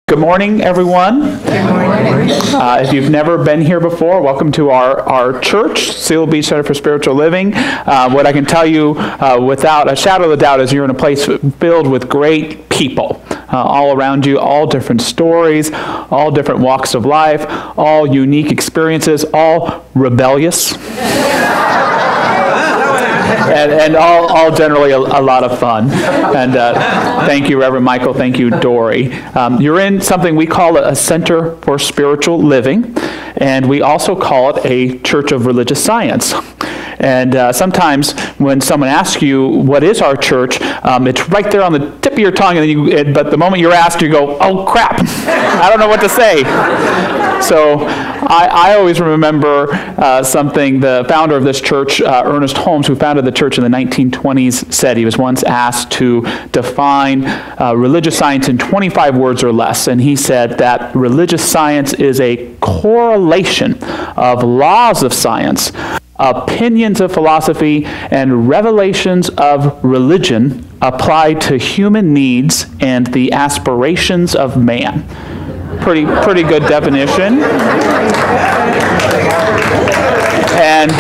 Good morning, everyone. Good morning. If you've never been here before, welcome to our church, Seal Beach Center for Spiritual Living. What I can tell you without a shadow of a doubt is you're in a place filled with great people all around you, all different stories, all different walks of life, all unique experiences, all rebellious. And all generally a lot of fun. And thank you, Reverend Michael. Thank you, Dory. You're in something we call a Center for Spiritual Living, and we also call it a Church of Religious Science. And sometimes when someone asks you, what is our church, it's right there on the tip of your tongue, and but the moment you're asked, you go, oh, crap, I don't know what to say. So I always remember something the founder of this church, Ernest Holmes, who founded the church in the 1920s, said. He was once asked to define religious science in 25 words or less, and he said that religious science is a correlation of laws of science, opinions of philosophy, and revelations of religion applied to human needs and the aspirations of man. Pretty good definition. And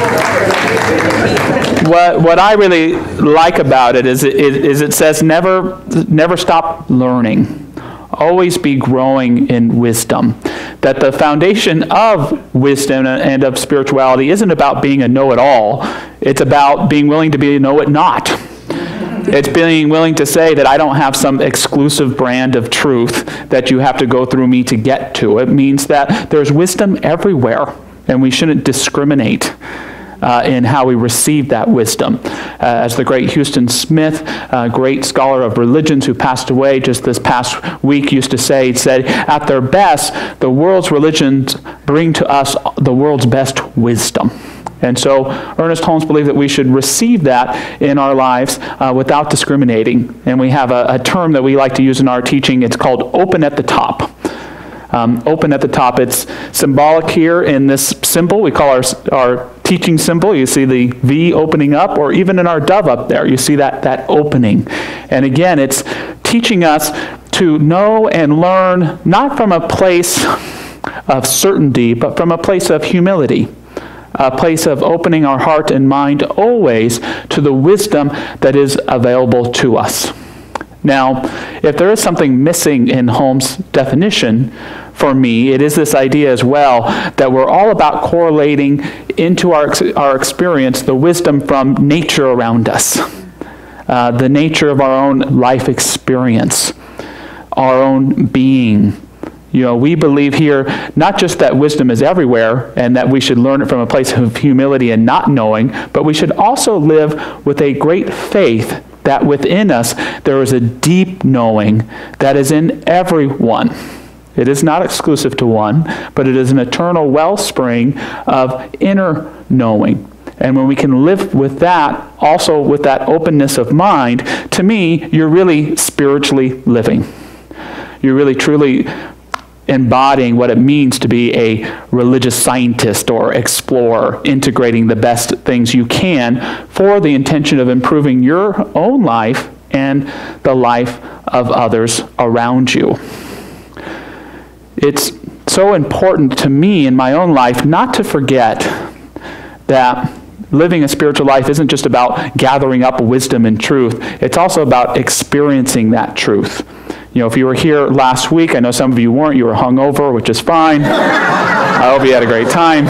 what I really like about it is it says never stop learning. Always be growing in wisdom. That the foundation of wisdom and of spirituality isn't about being a know-it-all. It's about being willing to be a know-it-not. It's being willing to say that I don't have some exclusive brand of truth that you have to go through me to get to. It means that there's wisdom everywhere, and we shouldn't discriminate in how we receive that wisdom. As the great Houston Smith, a great scholar of religions who passed away just this past week, used to say, he said, at their best, the world's religions bring to us the world's best wisdom. And so Ernest Holmes believed that we should receive that in our lives without discriminating. And we have a term that we like to use in our teaching. It's called open at the top. Open at the top. It's symbolic here in this symbol. We call our teaching symbol. You see the V opening up, or even in our dove up there, you see that opening. And again, it's teaching us to know and learn not from a place of certainty, but from a place of humility. A place of opening our heart and mind always to the wisdom that is available to us. Now, if there is something missing in Holmes' definition, for me, it is this idea as well that we're all about correlating into our experience the wisdom from nature around us, the nature of our own life experience, our own being. You know, we believe here not just that wisdom is everywhere and that we should learn it from a place of humility and not knowing, but we should also live with a great faith that within us there is a deep knowing that is in everyone. It is not exclusive to one, but it is an eternal wellspring of inner knowing. And when we can live with that, also with that openness of mind, to me, you're really spiritually living. You're really truly embodying what it means to be a religious scientist or explorer, integrating the best things you can for the intention of improving your own life and the life of others around you. It's so important to me in my own life not to forget that living a spiritual life isn't just about gathering up wisdom and truth. It's also about experiencing that truth. You know, if you were here last week, I know some of you weren't, you were hungover, which is fine. I hope you had a great time.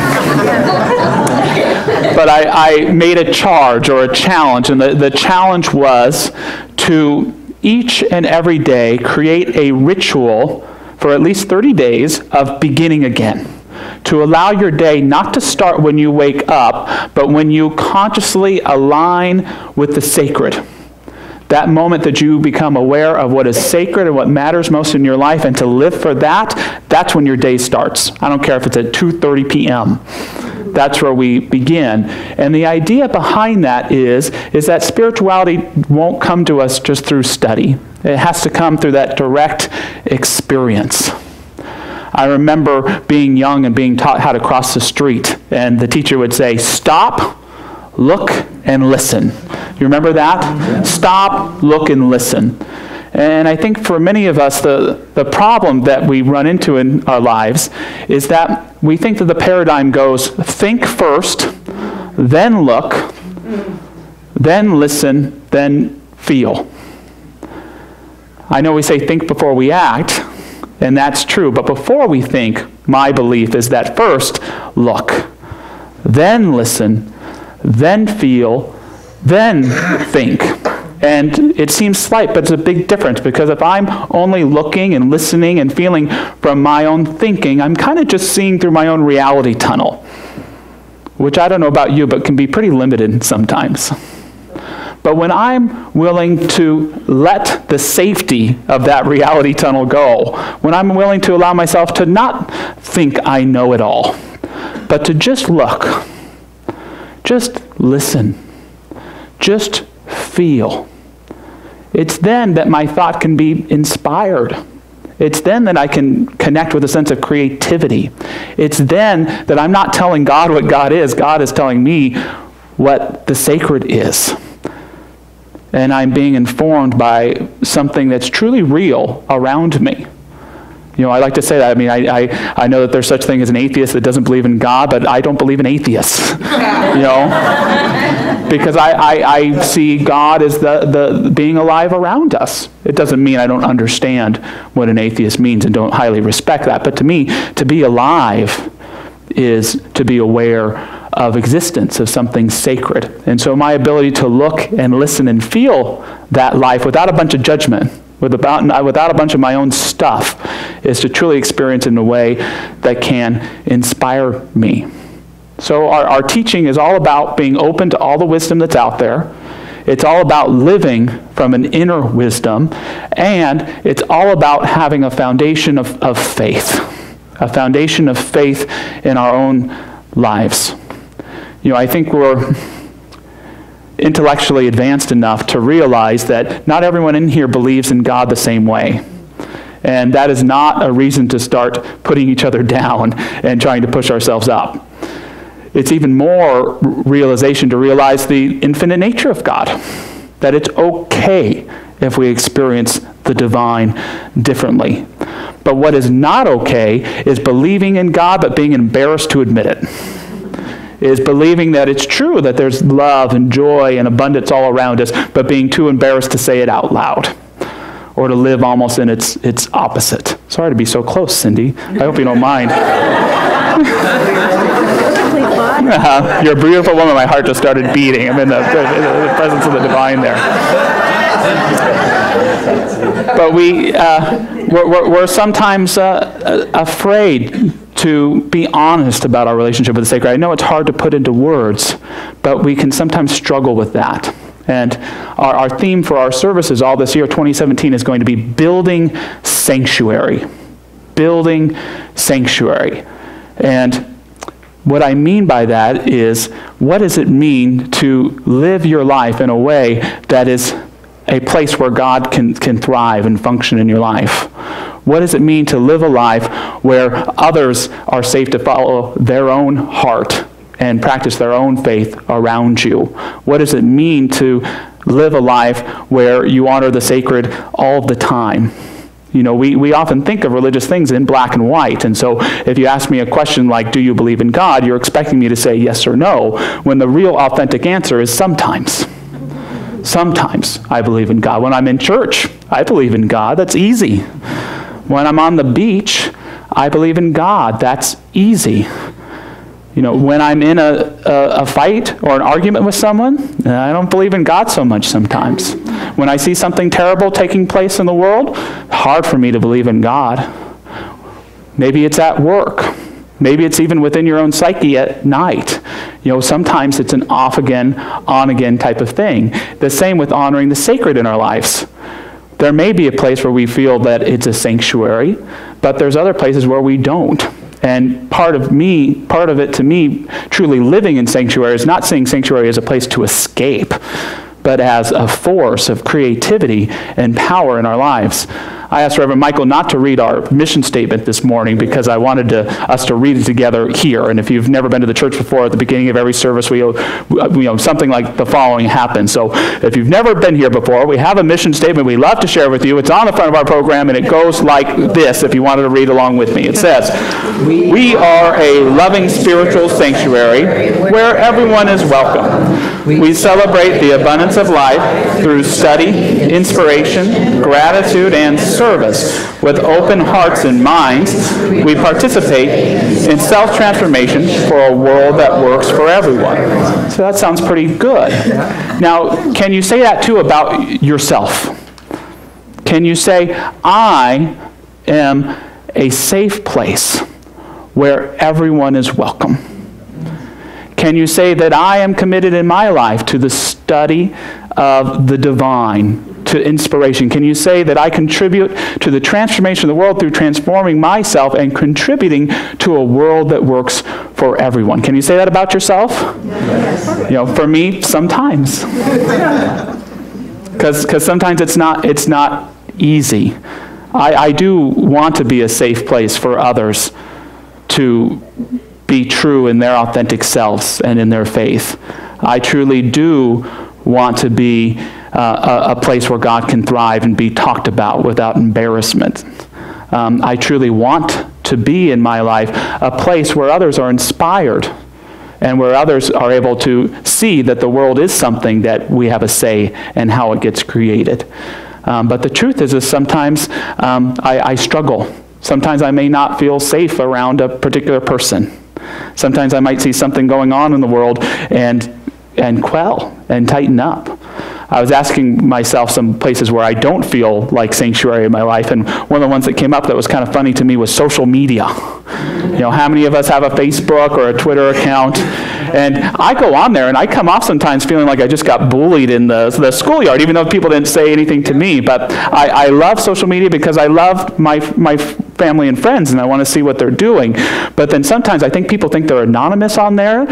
But I made a charge or a challenge, and the challenge was to each and every day create a ritual for at least 30 days of beginning again. To allow your day not to start when you wake up, but when you consciously align with the sacred. That moment that you become aware of what is sacred and what matters most in your life, and to live for that, that's when your day starts. I don't care if it's at 2:30 p.m. That's where we begin. And the idea behind that is that spirituality won't come to us just through study. It has to come through that direct experience. I remember being young and being taught how to cross the street, and the teacher would say, stop, look, and listen. You remember that? Stop, look, and listen. And I think for many of us, the problem that we run into in our lives is that we think that the paradigm goes, think first, then look, then listen, then feel. I know we say think before we act, and that's true, but before we think, my belief is that first, look, then listen, then feel, then think. And it seems slight, but it's a big difference, because if I'm only looking and listening and feeling from my own thinking, I'm kind of just seeing through my own reality tunnel, which I don't know about you, but can be pretty limited sometimes. But when I'm willing to let the safety of that reality tunnel go, when I'm willing to allow myself to not think I know it all, but to just look, just listen, just feel, it's then that my thought can be inspired. It's then that I can connect with a sense of creativity. It's then that I'm not telling God what God is telling me what the sacred is. And I'm being informed by something that's truly real around me. You know, I like to say that. I mean, I know that there's such thing as an atheist that doesn't believe in God, but I don't believe in atheists. You know? Because I see God as the being alive around us. It doesn't mean I don't understand what an atheist means and don't highly respect that. But to me, to be alive is to be aware of existence, of something sacred. And so my ability to look and listen and feel that life without a bunch of judgment, without a bunch of my own stuff, is to truly experience it in a way that can inspire me. So our teaching is all about being open to all the wisdom that's out there. It's all about living from an inner wisdom, and it's all about having a foundation of faith, a foundation of faith in our own lives. You know, I think we're intellectually advanced enough to realize that not everyone in here believes in God the same way. And that is not a reason to start putting each other down and trying to push ourselves up. It's even more realization to realize the infinite nature of God, that it's okay if we experience the divine differently. But what is not okay is believing in God but being embarrassed to admit it. Is believing that it's true that there's love and joy and abundance all around us, but being too embarrassed to say it out loud, or to live almost in its opposite. Sorry to be so close, Cindy. I hope you don't mind. You're a beautiful woman. My heart just started beating. I'm in the presence of the divine there. But we're sometimes afraid to be honest about our relationship with the sacred. I know it's hard to put into words, but we can sometimes struggle with that. And our theme for our services all this year, 2017, is going to be building sanctuary. Building sanctuary. And what I mean by that is, what does it mean to live your life in a way that is a place where God can thrive and function in your life? What does it mean to live a life where others are safe to follow their own heart and practice their own faith around you? What does it mean to live a life where you honor the sacred all the time? You know, we often think of religious things in black and white, and so if you ask me a question like, do you believe in God, you're expecting me to say yes or no, when the real authentic answer is sometimes. Sometimes I believe in God. When I'm in church, I believe in God. That's easy. When I'm on the beach, I believe in God. That's easy. You know, when I'm in a fight or an argument with someone, I don't believe in God so much sometimes. When I see something terrible taking place in the world, hard for me to believe in God. Maybe it's at work. Maybe it's even within your own psyche at night. You know, sometimes it's an off again, on again type of thing. The same with honoring the sacred in our lives. There may be a place where we feel that it's a sanctuary, but there's other places where we don't. And part of it to me, truly living in sanctuary is not seeing sanctuary as a place to escape, but as a force of creativity and power in our lives. I asked Reverend Michael not to read our mission statement this morning because I wanted us to read it together here. And if you've never been to the church before, at the beginning of every service, something like the following happens. So if you've never been here before, we have a mission statement we love to share with you. It's on the front of our program, and it goes like this, if you wanted to read along with me. It says, "We are a loving spiritual sanctuary where everyone is welcome. We celebrate the abundance of life through study, inspiration, gratitude, and service. With open hearts and minds, we participate in self-transformation for a world that works for everyone." So that sounds pretty good. Now, can you say that too about yourself? Can you say, I am a safe place where everyone is welcome? Can you say that I am committed in my life to the study of the divine, to inspiration? Can you say that I contribute to the transformation of the world through transforming myself and contributing to a world that works for everyone? Can you say that about yourself? Yes. For me, sometimes. Because sometimes it's not easy. I do want to be a safe place for others to be true in their authentic selves and in their faith. I truly do want to be a place where God can thrive and be talked about without embarrassment. I truly want to be in my life a place where others are inspired and where others are able to see that the world is something that we have a say in how it gets created. But the truth is sometimes I struggle. Sometimes I may not feel safe around a particular person. Sometimes I might see something going on in the world and quell and tighten up. I was asking myself some places where I don't feel like sanctuary in my life, and one of the ones that came up that was kind of funny to me was social media. How many of us have a Facebook or a Twitter account? And I go on there, and I come off sometimes feeling like I just got bullied in the schoolyard, even though people didn't say anything to me. But I love social media because I love my family and friends, and I want to see what they're doing. But then sometimes I think people think they're anonymous on there.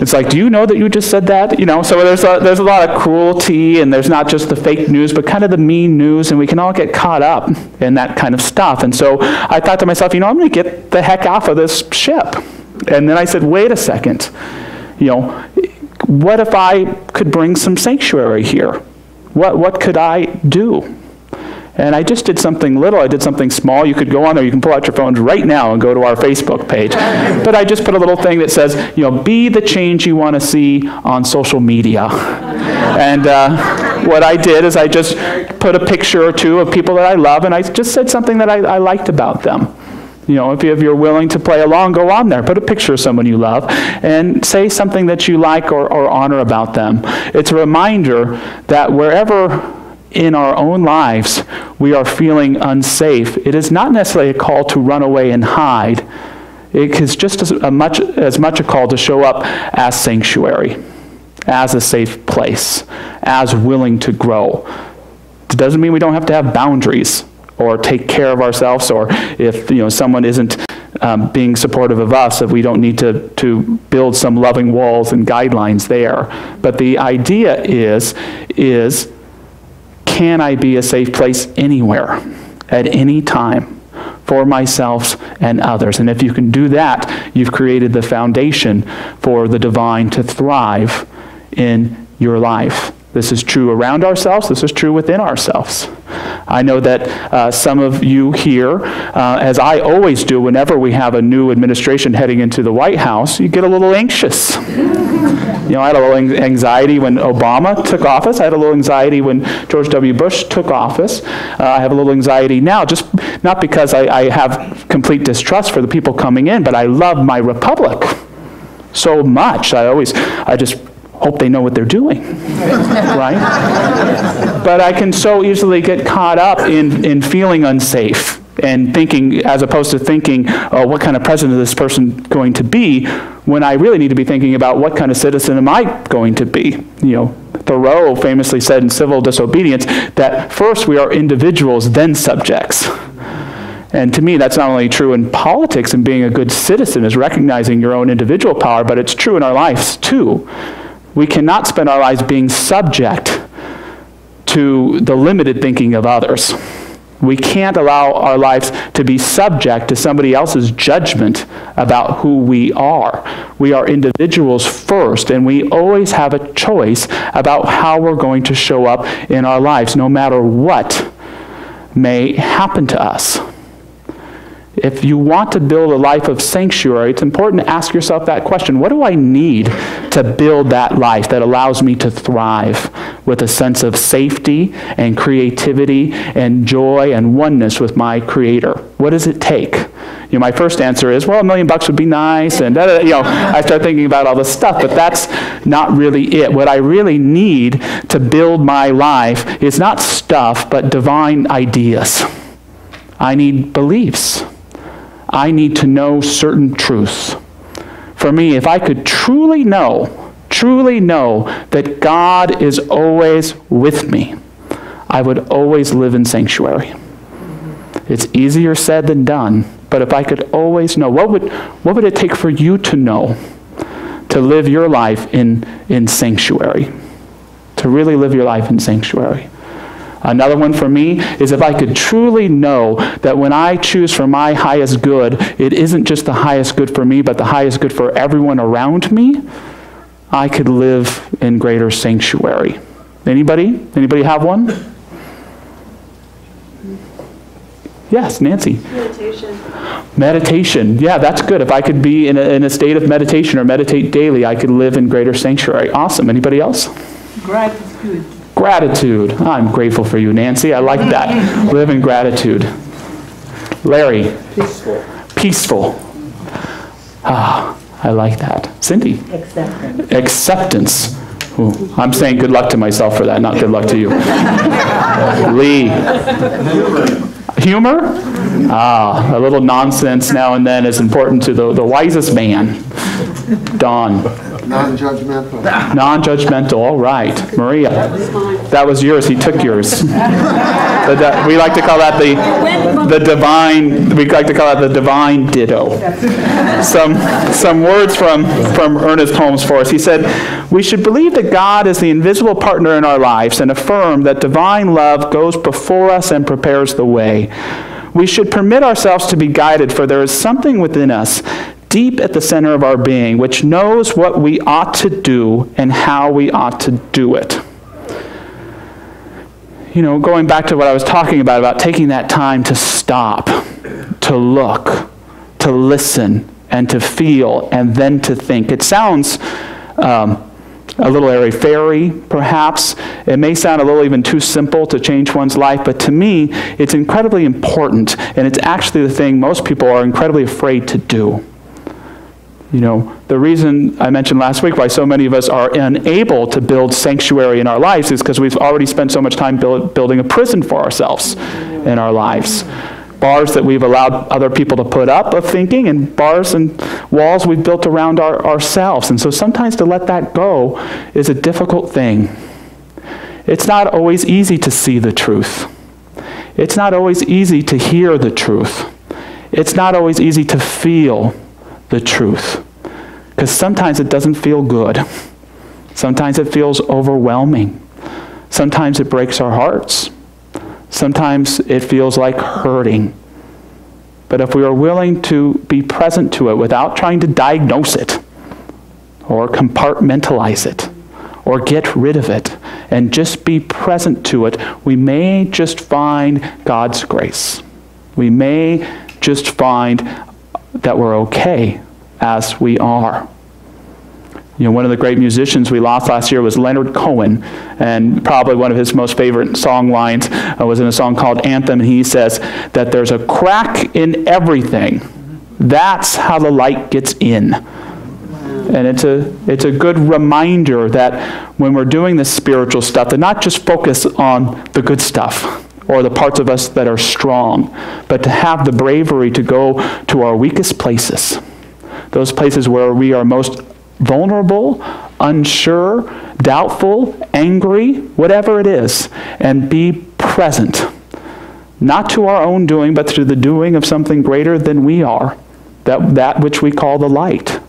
It's like, do you know that you just said that? So there's a lot of cruelty, and there's not just the fake news, but kind of the mean news, and we can all get caught up in that kind of stuff. And so I thought to myself, I'm going to get the heck off of this ship. And then I said, wait a second. What if I could bring some sanctuary here? What could I do? And I just did something little. I did something small. You could go on there. You can pull out your phones right now and go to our Facebook page. But I just put a little thing that says, be the change you want to see on social media. And what I did is I just put a picture or two of people that I love, and I just said something that I liked about them. If you're willing to play along, go on there. Put a picture of someone you love and say something that you like or honor about them. It's a reminder that wherever in our own lives we are feeling unsafe, it is not necessarily a call to run away and hide. It is just as much a call to show up as sanctuary, as a safe place, as willing to grow. It doesn't mean we don't have to have boundaries or take care of ourselves, or if someone isn't being supportive of us, that we don't need to build some loving walls and guidelines there. But the idea is can I be a safe place anywhere, at any time, for myself and others? And if you can do that, you've created the foundation for the divine to thrive in your life. This is true around ourselves. This is true within ourselves. I know that some of you here, as I always do whenever we have a new administration heading into the White House, you get a little anxious. I had a little anxiety when Obama took office. I had a little anxiety when George W. Bush took office. I have a little anxiety now, just not because I have complete distrust for the people coming in, but I love my republic so much. I just hope they know what they're doing, right? But I can so easily get caught up in feeling unsafe and thinking, as opposed to thinking, oh, what kind of president is this person going to be, when I really need to be thinking about what kind of citizen am I going to be. Thoreau famously said in Civil Disobedience that first we are individuals, then subjects. And to me, that's not only true in politics and being a good citizen is recognizing your own individual power, but it's true in our lives too. We cannot spend our lives being subject to the limited thinking of others. We can't allow our lives to be subject to somebody else's judgment about who we are. We are individuals first, and we always have a choice about how we're going to show up in our lives, no matter what may happen to us. If you want to build a life of sanctuary, it's important to ask yourself that question. What do I need to build that life that allows me to thrive with a sense of safety and creativity and joy and oneness with my Creator? What does it take? My first answer is, well, $1 million would be nice, and I start thinking about all this stuff, but that's not really it. What I really need to build my life is not stuff, but divine ideas. I need beliefs. I need to know certain truths. For me, if I could truly know that God is always with me, I would always live in sanctuary. It's easier said than done, but if I could always know, what would it take for you to know to live your life in sanctuary? To really live your life in sanctuary. Another one for me is if I could truly know that when I choose for my highest good, it isn't just the highest good for me, but the highest good for everyone around me, I could live in greater sanctuary. Anybody? Anybody have one? Yes, Nancy. Meditation. Yeah, that's good. If I could be in a state of meditation or meditate daily, I could live in greater sanctuary. Awesome. Anybody else? Gratitude. Gratitude. I'm grateful for you, Nancy. I like that. Live in gratitude. Larry. Peaceful. Peaceful. Ah, I like that. Cindy. Acceptance. Acceptance. Ooh, I'm saying good luck to myself for that, not good luck to you. Lee. Humor? Ah, a little nonsense now and then is important to the wisest man. Don. Non-judgmental. Non-judgmental, all right. Maria. That was yours, he took yours. We like to call that the divine, we like to call that the divine ditto. Some words from Ernest Holmes for us. He said, we should believe that God is the invisible partner in our lives and affirm that divine love goes before us and prepares the way. We should permit ourselves to be guided, for there is something within us, deep at the center of our being, which knows what we ought to do and how we ought to do it. Going back to what I was talking about taking that time to stop, to look, to listen, and to feel, and then to think. It sounds a little airy-fairy, perhaps. It may sound a little even too simple to change one's life, but to me, it's incredibly important, and it's actually the thing most people are incredibly afraid to do. The reason I mentioned last week why so many of us are unable to build sanctuary in our lives is because we've already spent so much time building a prison for ourselves in our lives. Bars that we've allowed other people to put up of thinking, and bars and walls we've built around ourselves. And so sometimes to let that go is a difficult thing. It's not always easy to see the truth. It's not always easy to hear the truth. It's not always easy to feel the truth, because sometimes it doesn't feel good. Sometimes it feels overwhelming. Sometimes it breaks our hearts. Sometimes it feels like hurting. But if we are willing to be present to it without trying to diagnose it or compartmentalize it or get rid of it and just be present to it, we may just find God's grace. We may just find that we're okay as we are. One of the great musicians we lost last year was Leonard Cohen, and probably one of his most favorite song lines was in a song called Anthem, and he says that there's a crack in everything. That's how the light gets in. And it's a good reminder that when we're doing this spiritual stuff, to not just focus on the good stuff or the parts of us that are strong, but to have the bravery to go to our weakest places, those places where we are most vulnerable, unsure, doubtful, angry, whatever it is, and be present, not to our own doing, but to the doing of something greater than we are, that which we call the light,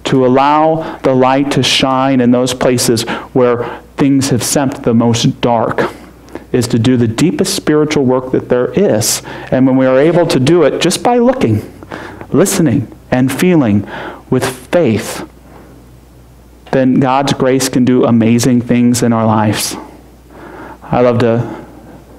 to allow the light to shine in those places where things have seemed the most dark. is to do the deepest spiritual work that there is. And when we are able to do it just by looking, listening, and feeling with faith, then God's grace can do amazing things in our lives. I loved a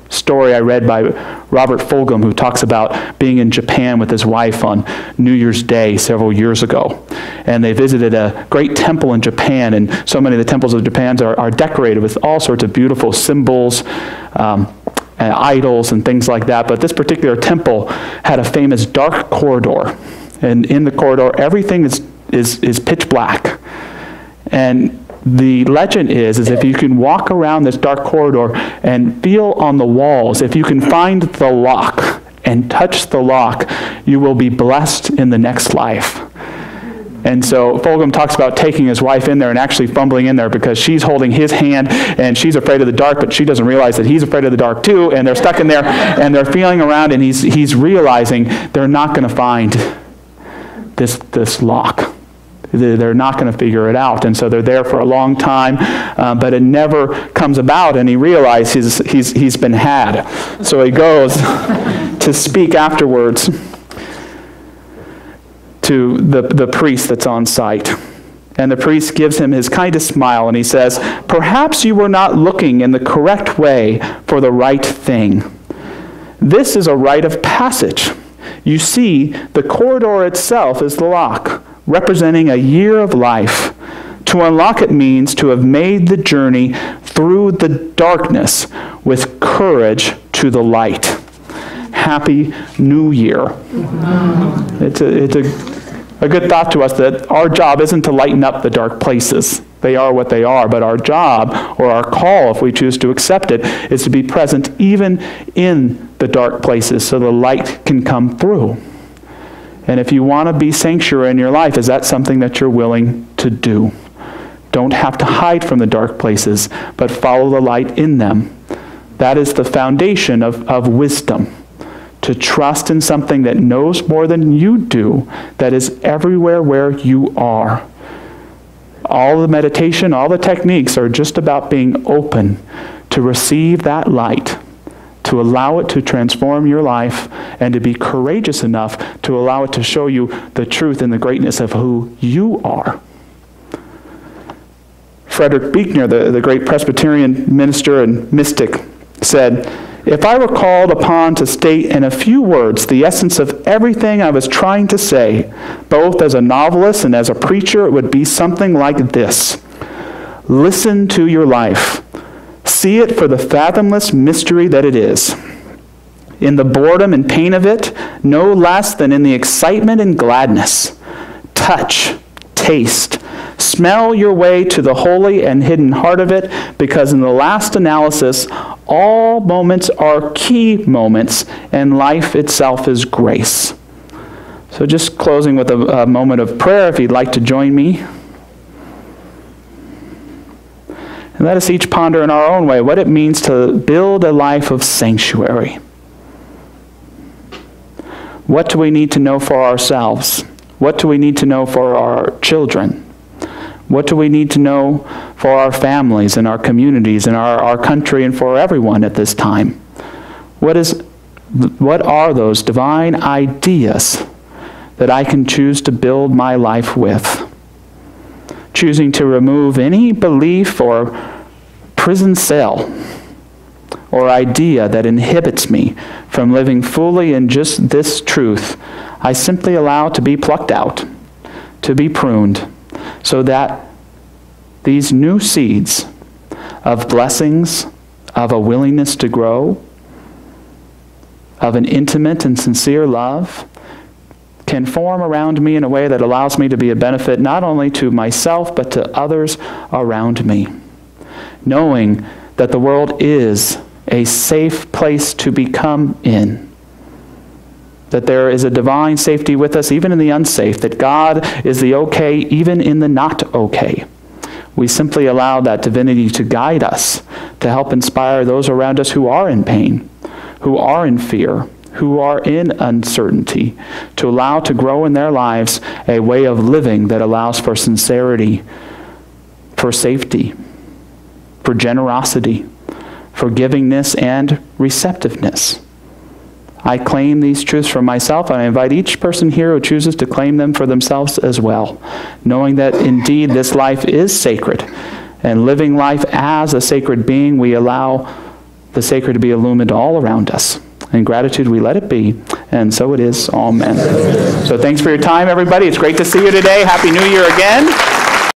story I read by Robert Fulghum, who talks about being in Japan with his wife on New Year's Day several years ago. And they visited a great temple in Japan, and so many of the temples of Japan are decorated with all sorts of beautiful symbols, and idols and things like that. But this particular temple had a famous dark corridor. And in the corridor, everything is pitch black. And the legend is if you can walk around this dark corridor and feel on the walls, if you can find the lock and touch the lock, you will be blessed in the next life. And so Fulghum talks about taking his wife in there and actually fumbling in there because she's holding his hand and she's afraid of the dark, but she doesn't realize that he's afraid of the dark too, and they're stuck in there and they're feeling around, and he's realizing they're not going to find this lock. They're not going to figure it out. And so they're there for a long time, but it never comes about, and he realizes he's been had. So he goes to speak afterwards to the priest that's on site. And the priest gives him his kindest smile, and he says, "Perhaps you were not looking in the correct way for the right thing. This is a rite of passage. You see, the corridor itself is the lock, representing a year of life. To unlock it means to have made the journey through the darkness with courage to the light." Happy New Year. It's a good thought to us that our job isn't to lighten up the dark places. They are what they are, but our job, or our call, if we choose to accept it, is to be present even in the dark places so the light can come through. And if you want to be sanctuary in your life, is that something that you're willing to do? Don't have to hide from the dark places, but follow the light in them. That is the foundation of wisdom. To trust in something that knows more than you do, that is everywhere where you are. All the meditation, all the techniques are just about being open to receive that light, to allow it to transform your life, and to be courageous enough to allow it to show you the truth and the greatness of who you are. Frederick Buechner, the great Presbyterian minister and mystic, said, "If I were called upon to state in a few words the essence of everything I was trying to say, both as a novelist and as a preacher, it would be something like this. Listen to your life. See it for the fathomless mystery that it is. In the boredom and pain of it, no less than in the excitement and gladness. Touch, taste, smell your way to the holy and hidden heart of it, because in the last analysis, all moments are key moments, and life itself is grace." So just closing with a moment of prayer, if you'd like to join me. And let us each ponder in our own way what it means to build a life of sanctuary. What do we need to know for ourselves? What do we need to know for our children? What do we need to know for our families and our communities and our country and for everyone at this time? What are those divine ideas that I can choose to build my life with? Choosing to remove any belief or prison cell or idea that inhibits me from living fully in just this truth, I simply allow to be plucked out, to be pruned, so that these new seeds of blessings, of a willingness to grow, of an intimate and sincere love, can form around me in a way that allows me to be a benefit not only to myself but to others around me. Knowing that the world is a safe place to become in. That there is a divine safety with us even in the unsafe. That God is the okay even in the not okay. We simply allow that divinity to guide us, to help inspire those around us who are in pain, who are in fear, who are in uncertainty, to allow to grow in their lives a way of living that allows for sincerity, for safety, for generosity, forgivingness, and receptiveness. I claim these truths for myself, and I invite each person here who chooses to claim them for themselves as well, knowing that indeed this life is sacred, and living life as a sacred being, we allow the sacred to be illumined all around us. In gratitude, we let it be, and so it is. Amen. So thanks for your time, everybody. It's great to see you today. Happy New Year again.